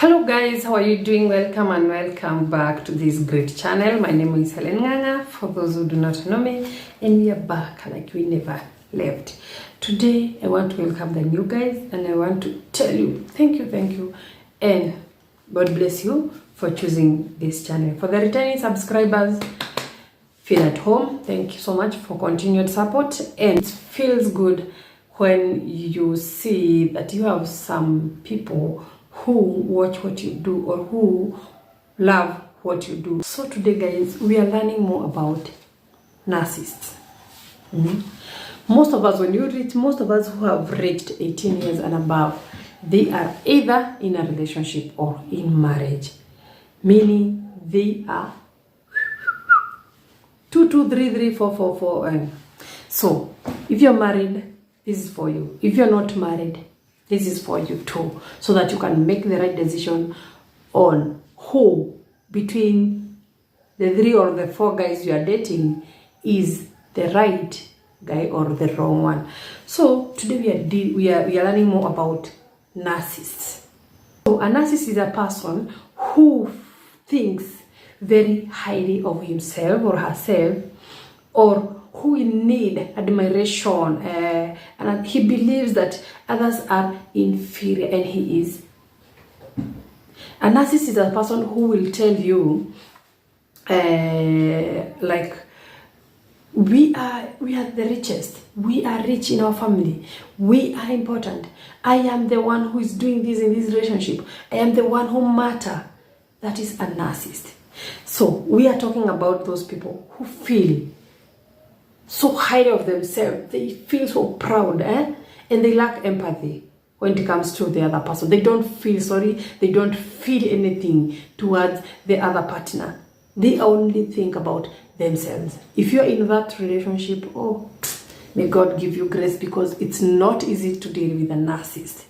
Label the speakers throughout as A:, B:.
A: Hello guys, how are you doing? Welcome back to this great channel. My name is Helen Nganga, for those who do not know me, and we are back like we never left. Today I want to welcome the new guys and I want to tell you thank you, and God bless you for choosing this channel. For the returning subscribers, feel at home. Thank you so much for continued support, and it feels good when you see that you have some people who watch what you do or who love what you do. So today guys, we are learning more about narcissists. Most of us who have reached 18 years and above, they are either in a relationship or in marriage, meaning they are 2, 2, 3, 3, 4, 4, 4. So if you're married, this is for you. If you're not married, this is for you too, so that you can make the right decision on who between the 3 or the 4 guys you are dating is the right guy or the wrong one. So today we are learning more about narcissists. So a narcissist is a person who thinks very highly of himself or herself, or who need admiration, and he believes that others are inferior, and he is. A narcissist is a person who will tell you, like, we are the richest, we are rich in our family, we are important, I am the one who is doing this in this relationship, I am the one who matter. That is a narcissist. So we are talking about those people who feel so highly of themselves, they feel so proud, and they lack empathy when it comes to the other person. They don't feel sorry, they don't feel anything towards the other partner. They only think about themselves. If you're in that relationship, oh, may God give you grace, because it's not easy to deal with a narcissist.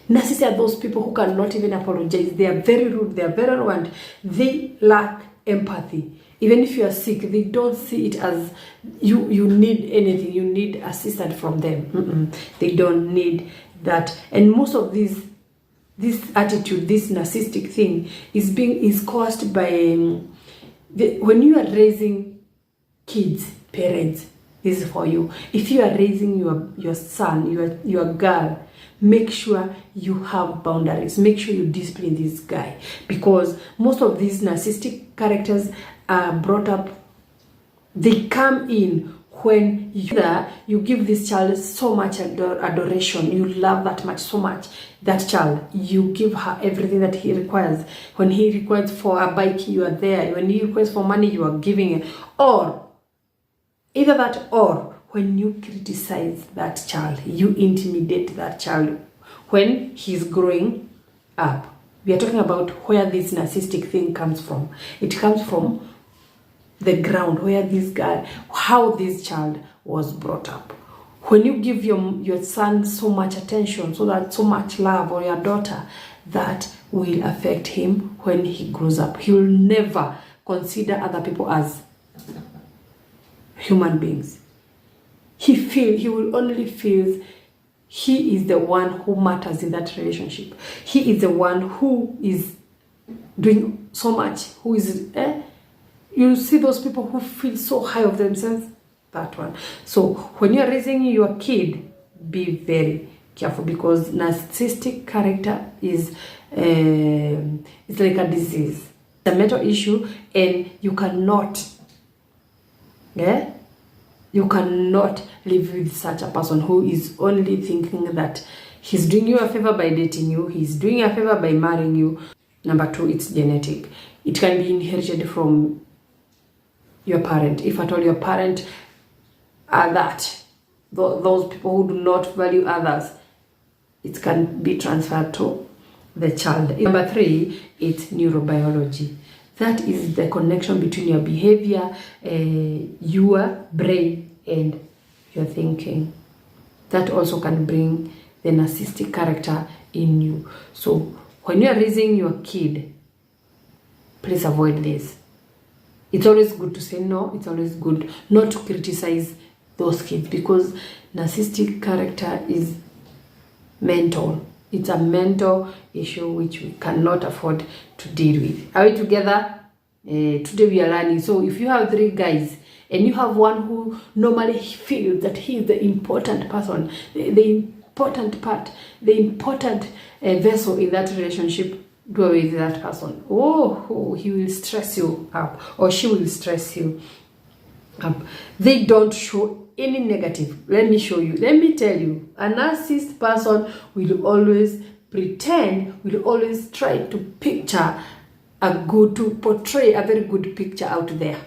A: Narcissists are those people who cannot even apologize. They are very rude, they are very arrogant, they lack empathy. Even if you are sick, they don't see it as you need anything, you need assistance from them. They don't need that. And most of this attitude, this narcissistic thing is caused by when you are raising kids, parents, this is for you. If you are raising your son, your girl, make sure you have boundaries. Make sure you discipline this guy, because most of these narcissistic characters are brought up, they come in when you give this child so much adoration, you love that much, so much, that child, you give her everything that he requires. When he requires for a bike, you are there. When he requests for money, you are giving it. Or either that, or when you criticize that child, you intimidate that child when he's growing up. We are talking about where this narcissistic thing comes from. It comes from the ground where this guy, how this child was brought up. When you give your son so much attention, so much love, or your daughter, that will affect him when he grows up. He will never consider other people as human beings. He will only feel he is the one who matters in that relationship. He is the one who is doing so much, who is you see those people who feel so high of themselves, that one. So when you're raising your kid, be very careful, because narcissistic character is it's like a disease, it's a mental issue, and you cannot live with such a person who is only thinking that he's doing you a favor by dating you, he's doing you a favor by marrying you. Number 2, it's genetic. It can be inherited from your parent. If at all your parent are those people who do not value others, it can be transferred to the child. Number 3, it's neurobiology. That is the connection between your behavior, your brain, and your thinking. That also can bring the narcissistic character in you. So when you are raising your kid, please avoid this. It's always good to say no. It's always good not to criticize those kids, because narcissistic character is mental. It's a mental issue which we cannot afford to deal with. Are we together? Today we are learning. So if you have 3 guys and you have one who normally feels that he is the important person, the important part, the important vessel in that relationship, go with that person. Oh, he will stress you up, or she will stress you up. They don't show any negative. Let me show you. Let me tell you, a narcissist person will always pretend, will always try to portray a very good picture out there.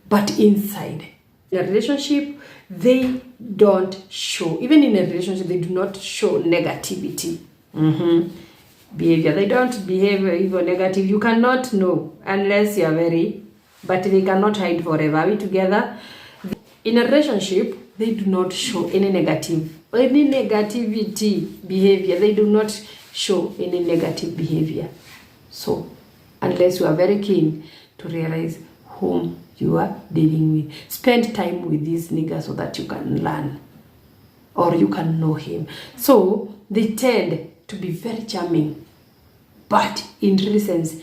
A: But inside a relationship, they don't show. Even in a relationship, they do not show negativity. Behavior. They don't behave evil, negative. You cannot know unless you are very, but they cannot hide forever. Are we together? In a relationship, they do not show any negativity behavior. They do not show any negative behavior. So, unless you are very keen to realize whom you are dealing with, spend time with this nigga so that you can learn, or you can know him. So, they tend to be very charming, but in real sense,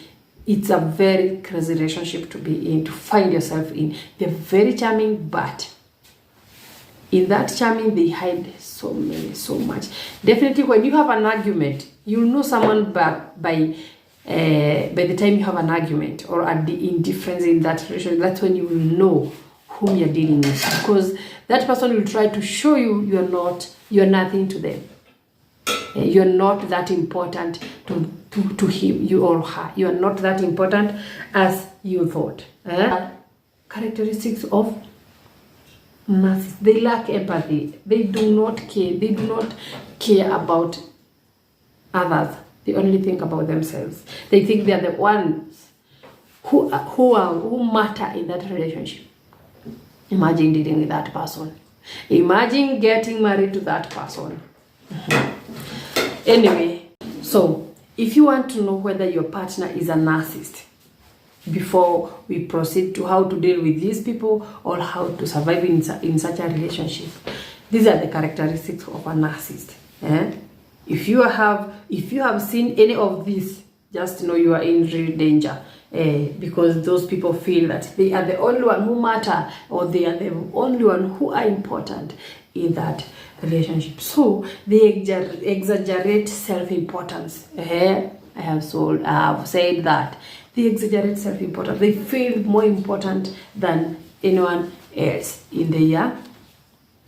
A: it's a very crazy relationship to be in, to find yourself in. They're very charming, but in that charming, they hide so much. Definitely, when you have an argument, you'll know someone by the time you have an argument or at the indifference in that relationship. That's when you will know whom you're dealing with, because that person will try to show you you're nothing to them. You're not that important to him, you or her. You are not that important as you thought. Characteristics of narcissists: they lack empathy. They do not care. They do not care about others. They only think about themselves. They think they are the ones who matter in that relationship. Imagine dealing with that person. Imagine getting married to that person. Anyway, so if you want to know whether your partner is a narcissist, before we proceed to how to deal with these people or how to survive in such a relationship, these are the characteristics of a narcissist. If you have seen any of this, just know you are in real danger. Because those people feel that they are the only one who matter, or they are the only one who are important in that relationship. So they exaggerate self-importance. I have said that. They exaggerate self-importance. They feel more important than anyone else in their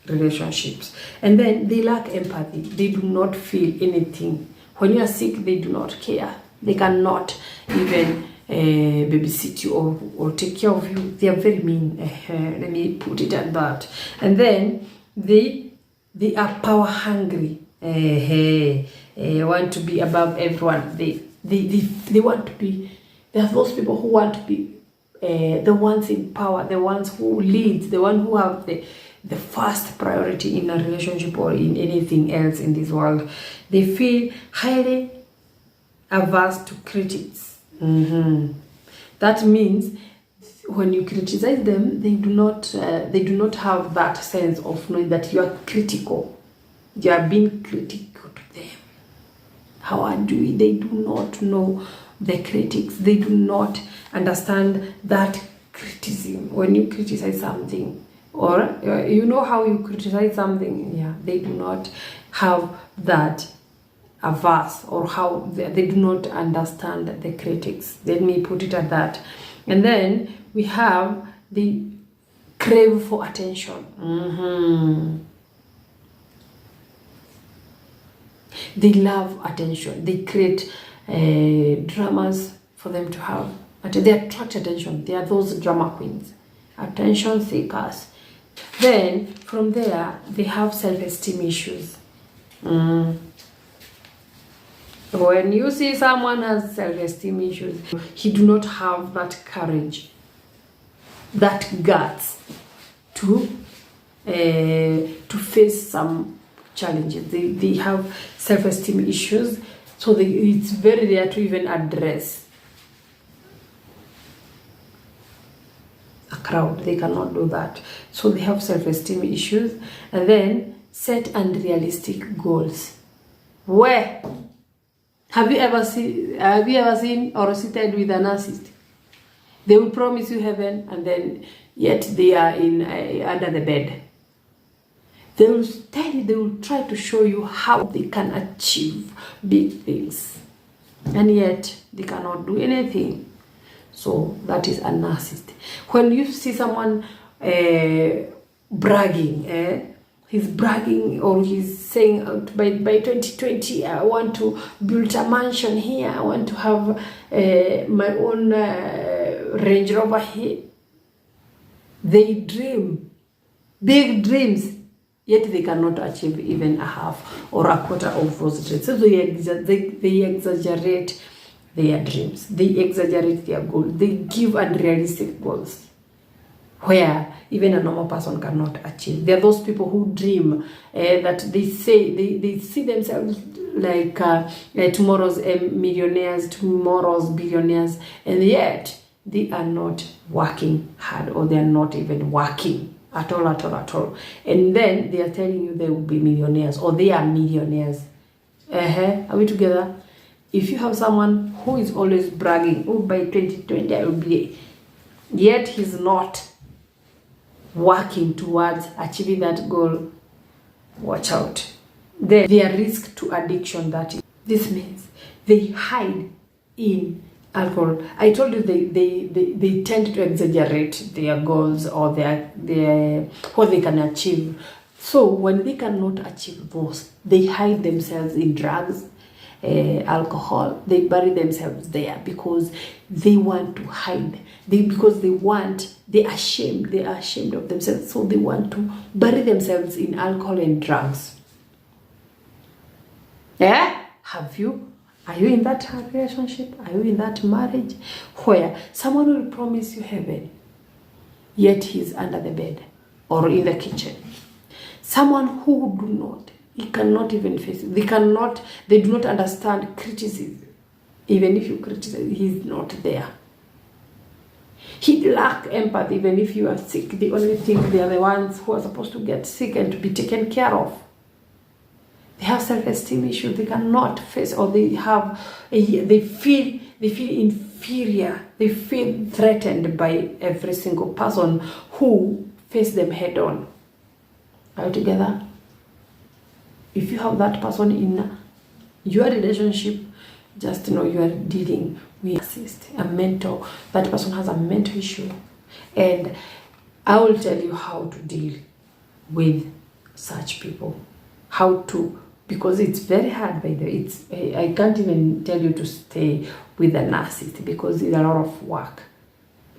A: relationships. And then they lack empathy. They do not feel anything. When you are sick, they do not care. They cannot even babysit you or take care of you. They are very mean. Let me put it at that. And then they are power hungry. Want to be above everyone. They want to be. There are those people who want to be the ones in power, the ones who lead, the one who have the first priority in a relationship or in anything else in this world. They feel highly averse to critics. That means when you criticize them, they do not have that sense of knowing that you are critical. You are being critical to them. They do not know the critics. They do not understand that criticism. When you criticize something, or you know how you criticize something, they do not have that averse, or how they do not understand the critics. Let me put it at that. And then we have the crave for attention. They love attention. They create dramas for them to have. They attract attention. They are those drama queens, attention seekers. Then from there, they have self-esteem issues. When you see someone has self-esteem issues, he do not have that courage, that guts to face some challenges. They have self-esteem issues, so it's very rare to even address a crowd. They cannot do that. So they have self-esteem issues. And then set unrealistic goals. Where? Have you ever seen or seated with a narcissist? They will promise you heaven, and then yet they are in under the bed. They will tell you, they will try to show you how they can achieve big things, and yet they cannot do anything. So that is a narcissist. When you see someone bragging, he's bragging, or he's saying by 2020 I want to build a mansion here, I want to have my own Range Rover here. They dream big dreams, yet they cannot achieve even a half or a quarter of those dreams. So they exaggerate their dreams, they exaggerate their goals, they give unrealistic goals where even a normal person cannot achieve. There are those people who dream that they say they see themselves like tomorrow's millionaires, tomorrow's billionaires, and yet they are not working hard, or they are not even working at all. And then they are telling you they will be millionaires, or they are millionaires. Are we together? If you have someone who is always bragging, oh, by 2020 I will be, yet he's not working towards achieving that goal, watch out. Then their risk to addiction, that is. This means they hide in alcohol. I told you they tend to exaggerate their goals or their what they can achieve. So when they cannot achieve those, they hide themselves in drugs, alcohol. They bury themselves there because they want to hide. They are ashamed of themselves, so they want to bury themselves in alcohol and drugs. Are you in that relationship? Are you in that marriage where someone will promise you heaven, yet he's under the bed or in the kitchen? Someone who he cannot even face it. They do not understand criticism. Even if you criticize, he's not there. He lacks empathy. Even if you are sick, they only think they are the ones who are supposed to get sick and to be taken care of. They have self-esteem issues. They cannot face, or they feel inferior. They feel threatened by every single person who face them head on. Are you together? If you have that person in your relationship, just know you are dealing with a mental. That person has a mental issue, and I will tell you how to deal with such people. Because it's very hard, by the way. I can't even tell you to stay with a narcissist because it's a lot of work.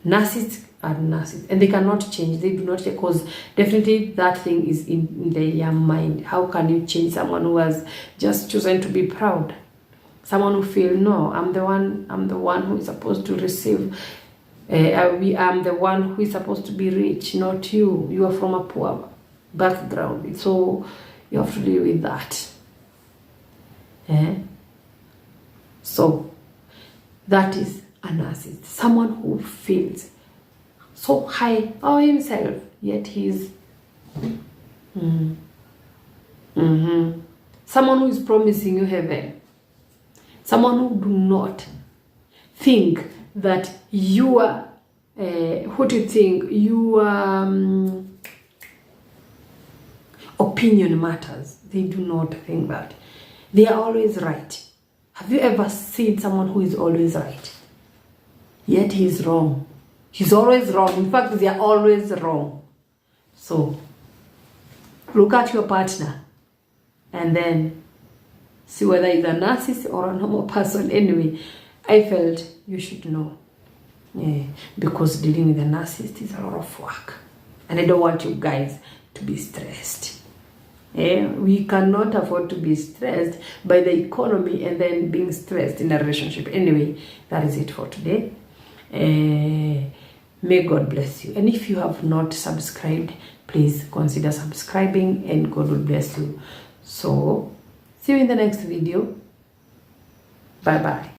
A: Narcissists are narcissists, and they cannot change. They do not, because definitely that thing is in their mind. How can you change someone who has just chosen to be proud? Someone who feels, no, I'm the one who is supposed to receive. I'm the one who is supposed to be rich, not you. You are from a poor background, so you have to deal with that. So that is a narcissist, someone who feels so high of himself, yet he's someone who is promising you heaven, someone who do not think that your opinion matters. They do not think that. They are always right. Have you ever seen someone who is always right, yet he's wrong? He's always wrong. In fact, they are always wrong. So look at your partner and then see whether he's a narcissist or a normal person. Anyway, I felt you should know. Because dealing with a narcissist is a lot of work. And I don't want you guys to be stressed. We cannot afford to be stressed by the economy and then being stressed in a relationship. Anyway, that is it for today. May God bless you. And if you have not subscribed, please consider subscribing, and God will bless you. So, see you in the next video. Bye-bye.